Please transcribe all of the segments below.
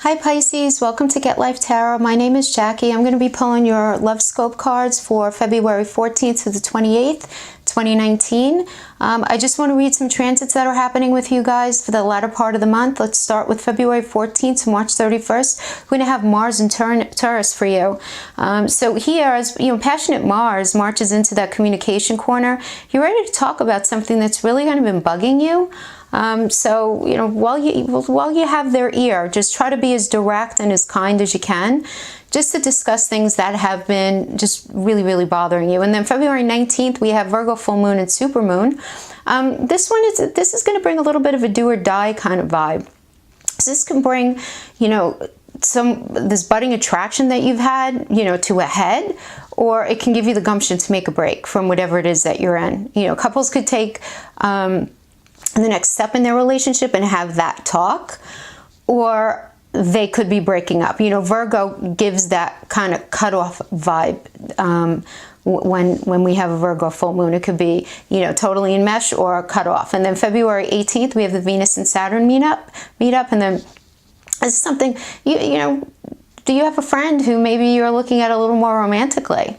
Hi Pisces, welcome to Get Life Tarot. My name is Jackie. I'm going to be pulling your love scope cards for February 14th to the 28th, 2019. I just want to read some transits that are happening with you guys for the latter part of the month. Let's start with February 14th to March 31st. We're going to have Mars in Taurus for you. So here, as you know, passionate Mars marches into that communication corner. You're ready to talk about something that's really kind of been bugging you. So, you know, while you have their ear, just try to be as direct and as kind as you can, just to discuss things that have been just really bothering you. And then February 19th, we have Virgo full moon and super moon. This is going to bring a little bit of a do or die kind of vibe. So this can bring, you know, this budding attraction that you've had, you know, to a head, or it can give you the gumption to make a break from whatever it is that you're in. You know, couples could take the next step in their relationship and have that talk, or they could be breaking up. You know, Virgo gives that kind of cutoff vibe. When we have a Virgo full moon, it could be, you know, totally in mesh or cut off. And then February 18th, we have the Venus and Saturn meet up, and then it's something, you know, do you have a friend who maybe you're looking at a little more romantically?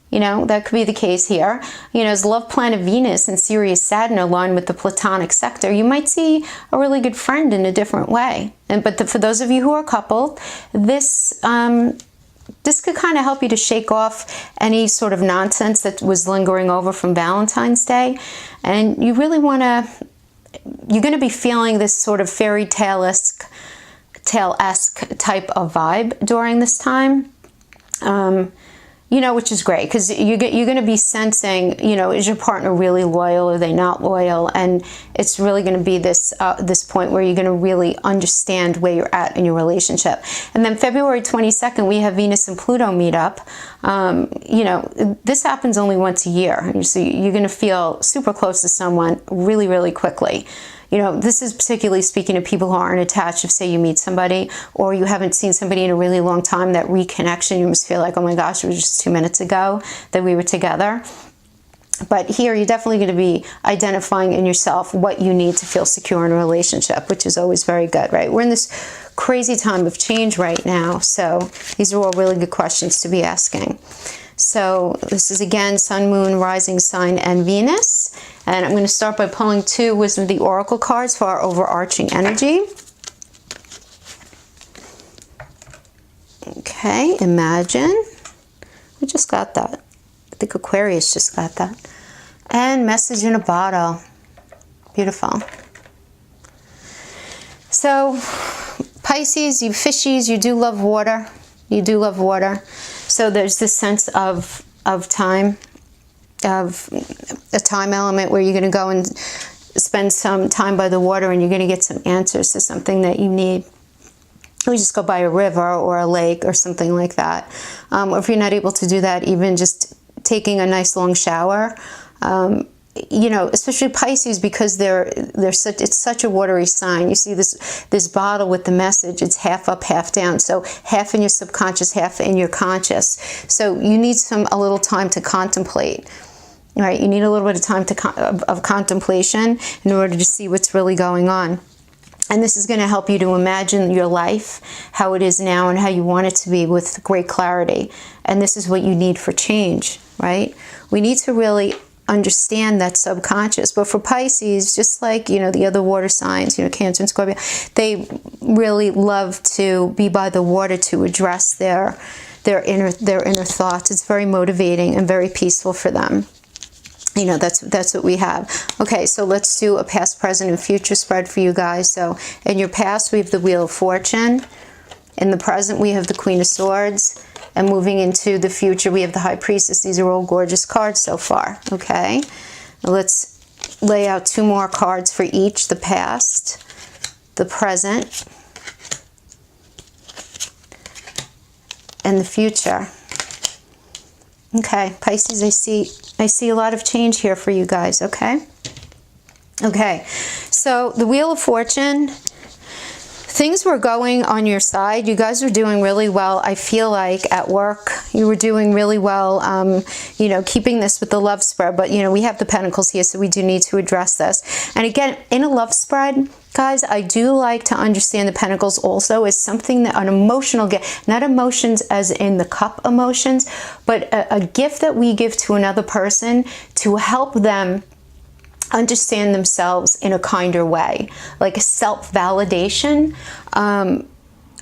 You know, that could be the case here. You know, as love planet Venus and Sirius Saturn align with the Platonic sector, you might see a really good friend in a different way. But for those of you who are coupled, this could kind of help you to shake off any sort of nonsense that was lingering over from Valentine's Day. And you really want to, you're going to be feeling this sort of fairy tale-esque type of vibe during this time. You know, which is great, because you're going to be sensing, you know, is your partner really loyal? Are they not loyal? And it's really going to be this point where you're going to really understand where you're at in your relationship. And then February 22nd, we have Venus and Pluto meet up. You know, this happens only once a year. So you're going to feel super close to someone really quickly. You know, this is particularly speaking to people who aren't attached. If, say, you meet somebody or you haven't seen somebody in a really long time, that reconnection, you must feel like, oh my gosh, it was just 2 minutes ago that we were together. But here, you're definitely going to be identifying in yourself what you need to feel secure in a relationship, which is always very good, right? We're in this crazy time of change right now. So these are all really good questions to be asking. So this is, again, Sun, Moon, Rising Sign, and Venus. And I'm going to start by pulling two Wisdom of the Oracle cards for our overarching energy. Okay, Imagine. We just got that. I think Aquarius just got that. And Message in a Bottle. Beautiful. So, Pisces, you fishies, you do love water. You do love water. So there's this sense of time, of a time element where you're going to go and spend some time by the water and you're going to get some answers to something that you need. We just go by a river or a lake or something like that. Or if you're not able to do that, even just taking a nice long shower. You know, especially Pisces, because it's such a watery sign. You see this bottle with the message, it's half up, half down. So half in your subconscious, half in your conscious. So you need a little time to contemplate. Right? You need a little bit of time of contemplation in order to see what's really going on. And this is going to help you to imagine your life, how it is now and how you want it to be, with great clarity. And this is what you need for change, right? We need to really understand that subconscious. But for Pisces, just like, you know, the other water signs, you know, Cancer and Scorpio, they really love to be by the water to address their inner thoughts. It's very motivating and very peaceful for them. You know, that's what we have. Okay, so let's do a past, present, and future spread for you guys. So in your past, we have the Wheel of Fortune. In the present, we have the Queen of Swords. And moving into the future, we have the High Priestess. These are all gorgeous cards so far, okay? Now let's lay out two more cards for each. The past, the present, and the future. Okay, Pisces, I see a lot of change here for you guys, okay? Okay, so the Wheel of Fortune, things were going on your side. You guys were doing really well. I feel like at work, you were doing really well, you know, keeping this with the love spread. But, you know, we have the Pentacles here, so we do need to address this. And again, in a love spread, Guys, I do like to understand the Pentacles also as something that an emotional gift, not emotions as in the cup emotions, but a gift that we give to another person to help them understand themselves in a kinder way, like a self-validation.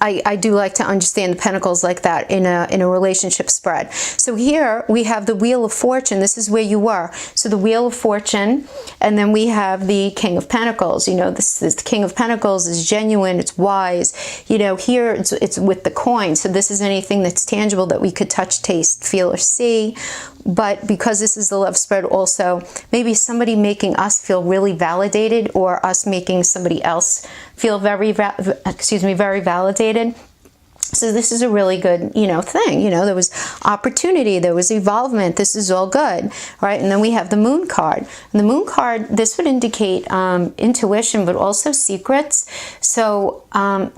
I do like to understand the Pentacles like that in a relationship spread. So here we have the Wheel of Fortune. This is where you were. So the Wheel of Fortune, and then we have the King of Pentacles. You know, this is the King of Pentacles is genuine, it's wise. You know, here it's with the coin. So this is anything that's tangible that we could touch, taste, feel, or see. But because this is the love spread also, maybe somebody making us feel really validated, or us making somebody else feel very validated. So this is a really good, you know, thing. You know, there was opportunity, there was evolvement. This is all good, right? And then we have the Moon card. And the Moon card, this would indicate intuition, but also secrets. So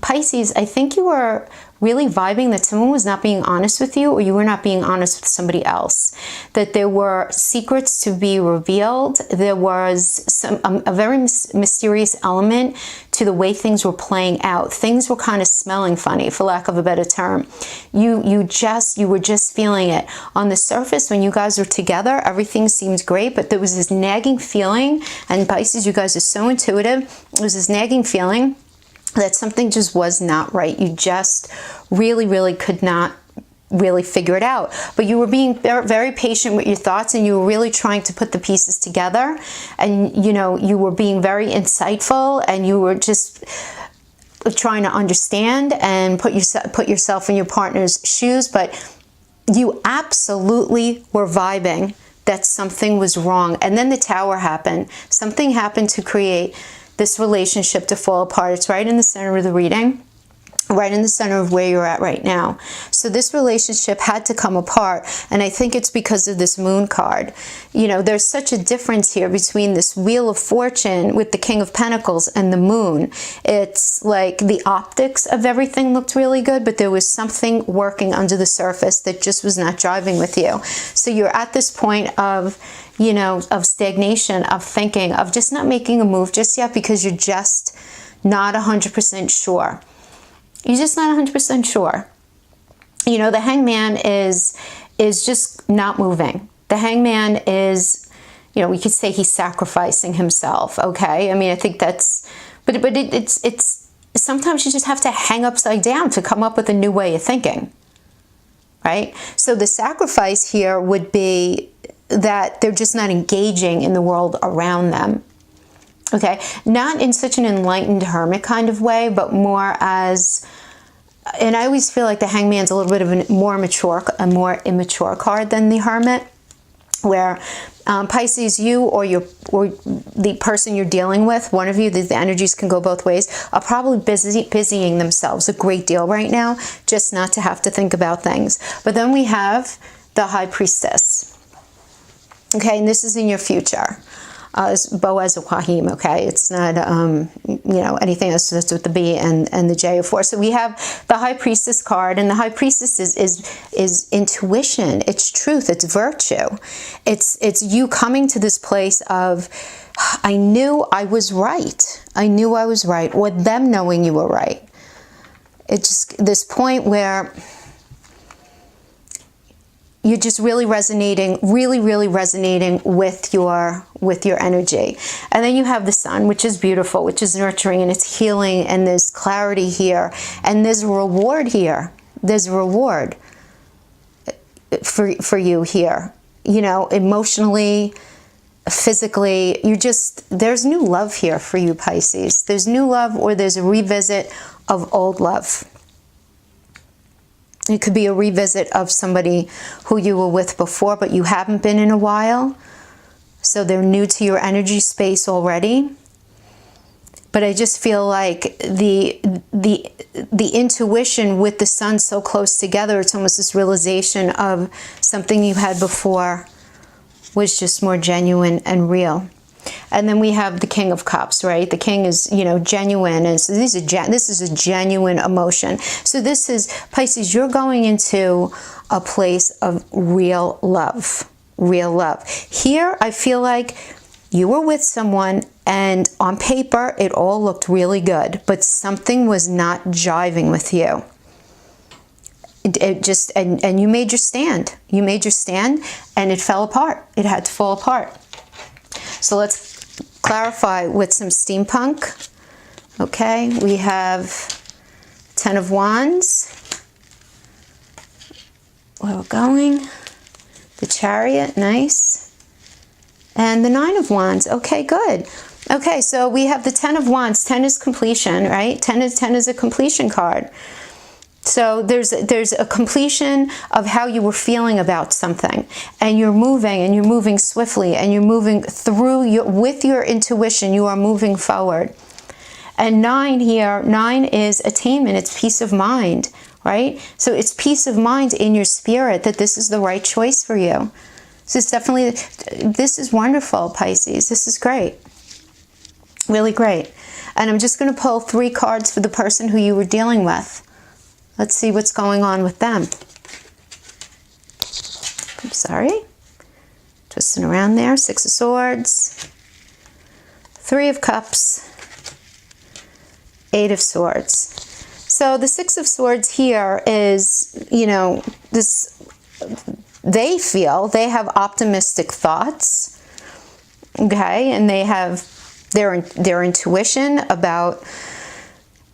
Pisces, I think you were really vibing that someone was not being honest with you, or you were not being honest with somebody else. That there were secrets to be revealed. There was a very mysterious element to the way things were playing out. Things were kind of smelling funny, for lack of a better term. You were just feeling it. On the surface, when you guys were together, everything seemed great, but there was this nagging feeling, and Pisces, you guys are so intuitive. There was this nagging feeling that something just was not right. You just really could not really figure it out. But you were being very patient with your thoughts, and you were really trying to put the pieces together. And, you know, you were being very insightful, and you were just trying to understand and put yourself in your partner's shoes. But you absolutely were vibing that something was wrong. And then the Tower happened. Something happened to create this relationship to fall apart. It's right in the center of the reading, right in the center of where you're at right now. So this relationship had to come apart, and I think it's because of this Moon card. You know, there's such a difference here between this Wheel of Fortune with the King of Pentacles and the Moon. It's like the optics of everything looked really good, but there was something working under the surface that just was not driving with you. So you're at this point of, you know, of stagnation, of thinking, of just not making a move just yet because you're just not 100% sure. You're just not 100% sure. You know, the Hangman is just not moving. The Hangman is, you know, we could say he's sacrificing himself, okay? I mean, I think that's, but it's sometimes you just have to hang upside down to come up with a new way of thinking, right? So the sacrifice here would be that they're just not engaging in the world around them. Okay, not in such an enlightened hermit kind of way, but more as, and I always feel like the Hangman's a little bit of a more immature card than the Hermit, where Pisces, you or the person you're dealing with, one of you, the energies can go both ways, are probably busying themselves a great deal right now, just not to have to think about things. But then we have the High Priestess. Okay, and this is in your future. It's Boaz Wahim, okay? It's not, you know, anything else that's with the B and the J, of course. So we have the High Priestess card, and the High Priestess is intuition, it's truth, it's virtue. It's you coming to this place of, I knew I was right. I knew I was right, or them knowing you were right. It's just this point where you're just really resonating, really resonating with your energy. And then you have the Sun, which is beautiful, which is nurturing, and it's healing, and there's clarity here, and there's a reward here. There's a reward for you here. You know, emotionally, physically, there's new love here for you, Pisces. There's new love, or there's a revisit of old love. It could be a revisit of somebody who you were with before, but you haven't been in a while. So they're new to your energy space already. But I just feel like the intuition with the Sun so close together, it's almost this realization of something you had before was just more genuine and real. And then we have the King of Cups, right? The King is, you know, genuine. And so this is a genuine emotion. So this is, Pisces, you're going into a place of real love. Real love. Here, I feel like you were with someone And on paper, it all looked really good, but something was not jiving with you. It just, and you made your stand. You made your stand, and it fell apart. It had to fall apart. So let's clarify with some steampunk. Okay, we have 10 of Wands. Where we're going. The Chariot, nice. And the 9 of Wands. Okay, good. Okay, so we have the 10 of Wands. 10 is completion, right? 10 is a completion card. So there's a completion of how you were feeling about something, and you're moving swiftly, and you're moving through with your intuition. You are moving forward. And 9 here, 9 is attainment. It's peace of mind, right? So it's peace of mind in your spirit that this is the right choice for you. So it's definitely, this is wonderful, Pisces. This is great. Really great. And I'm just going to pull 3 cards for the person who you were dealing with. Let's see what's going on with them. I'm sorry. Twisting around there. 6 of Swords. 3 of Cups. 8 of Swords. So the 6 of Swords here is, you know, this, they feel they have optimistic thoughts. Okay. And they have their intuition about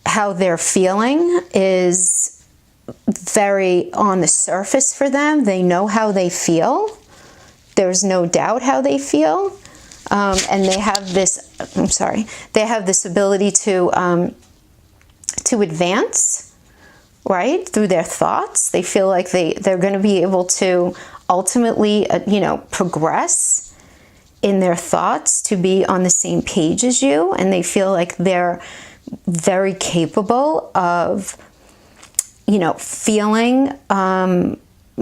how they're feeling is very on the surface for them. They know how they feel. There's no doubt how they feel. And they have this, I'm sorry, they have this ability to advance, right, through their thoughts. They feel like they're going to be able to ultimately, you know, progress in their thoughts, to be on the same page as you. And they feel like they're very capable of, you know, feeling,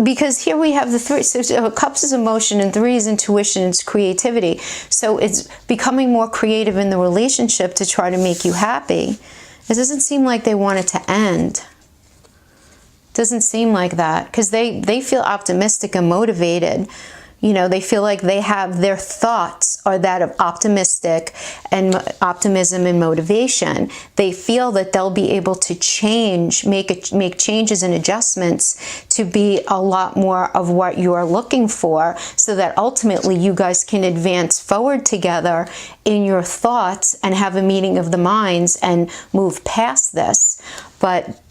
because here we have the 3. So Cups is emotion, and 3 is intuition, it's creativity. So it's becoming more creative in the relationship to try to make you happy. It doesn't seem like they want it to end. Doesn't seem like that, because they feel optimistic and motivated. You know, they feel like they have, their thoughts are that of optimistic and optimism and motivation. They feel that they'll be able to change, make changes and adjustments to be a lot more of what you're looking for, so that ultimately you guys can advance forward together in your thoughts and have a meeting of the minds and move past this. But,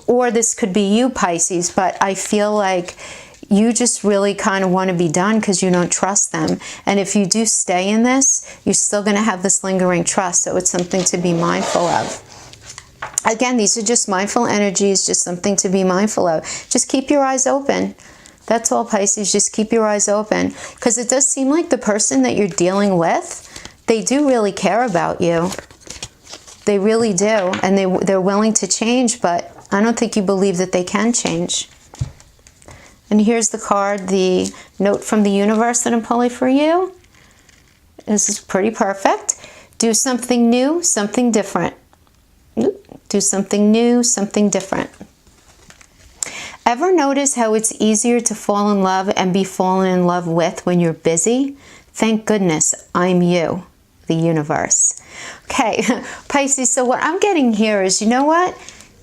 or this could be you, Pisces, but I feel like you just really kind of want to be done because you don't trust them. And if you do stay in this, you're still going to have this lingering trust. So it's something to be mindful of. Again, these are just mindful energies, just something to be mindful of. Just keep your eyes open. That's all, Pisces. Just keep your eyes open. Because it does seem like the person that you're dealing with, they do really care about you. They really do. And they're willing to change, but I don't think you believe that they can change. And here's the card, the note from the universe that I'm pulling for you. This is pretty perfect. Do something new, something different. Do something new, something different. Ever notice how it's easier to fall in love and be fallen in love with when you're busy? Thank goodness I'm you, the universe. Okay, Pisces, so what I'm getting here is, you know what?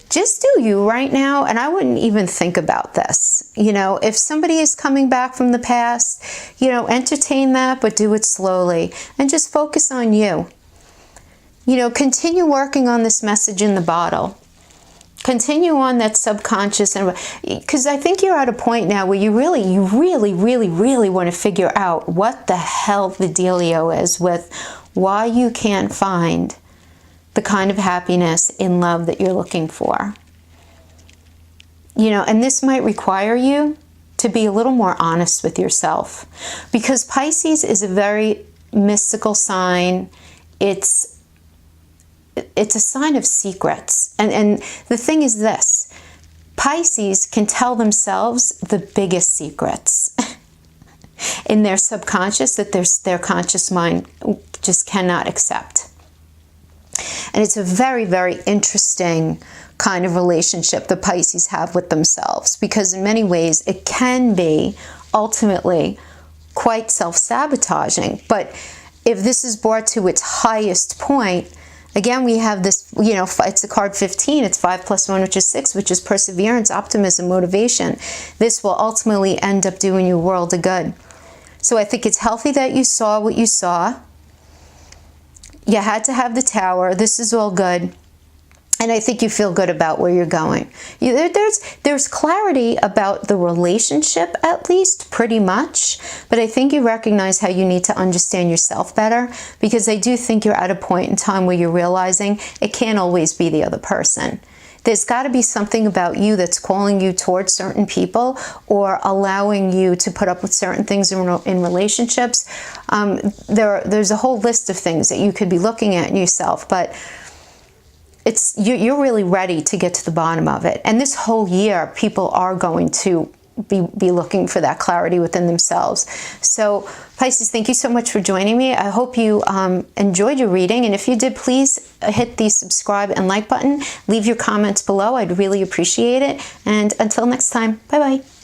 Just do you right now, and I wouldn't even think about this. You know, if somebody is coming back from the past, you know, entertain that, but do it slowly, and just focus on you. You know, continue working on this message in the bottle. Continue on that subconscious, and because I think you're at a point now where you really want to figure out what the hell the dealio is with why you can't find the kind of happiness in love that you're looking for. You know, and this might require you to be a little more honest with yourself, because Pisces is a very mystical sign. It's a sign of secrets. And the thing is this, Pisces can tell themselves the biggest secrets in their subconscious that their conscious mind just cannot accept. And it's a very, very interesting kind of relationship the Pisces have with themselves, because in many ways it can be ultimately quite self-sabotaging. But if this is brought to its highest point, again, we have this, you know, it's a card 15. It's 5 + 1, which is 6, which is perseverance, optimism, motivation. This will ultimately end up doing you a world of good. So I think it's healthy that you saw what you saw. You had to have the Tower. This is all good. And I think you feel good about where you're going. There's clarity about the relationship, at least, pretty much. But I think you recognize how you need to understand yourself better, because I do think you're at a point in time where you're realizing it can't always be the other person. There's got to be something about you that's calling you towards certain people or allowing you to put up with certain things in relationships. There's a whole list of things that you could be looking at in yourself, but you're really ready to get to the bottom of it. And this whole year, people are going to be looking for that clarity within themselves. So Pisces, thank you so much for joining me. I hope you enjoyed your reading. And if you did, please hit the subscribe and like button. Leave your comments below. I'd really appreciate it. And until next time, bye-bye.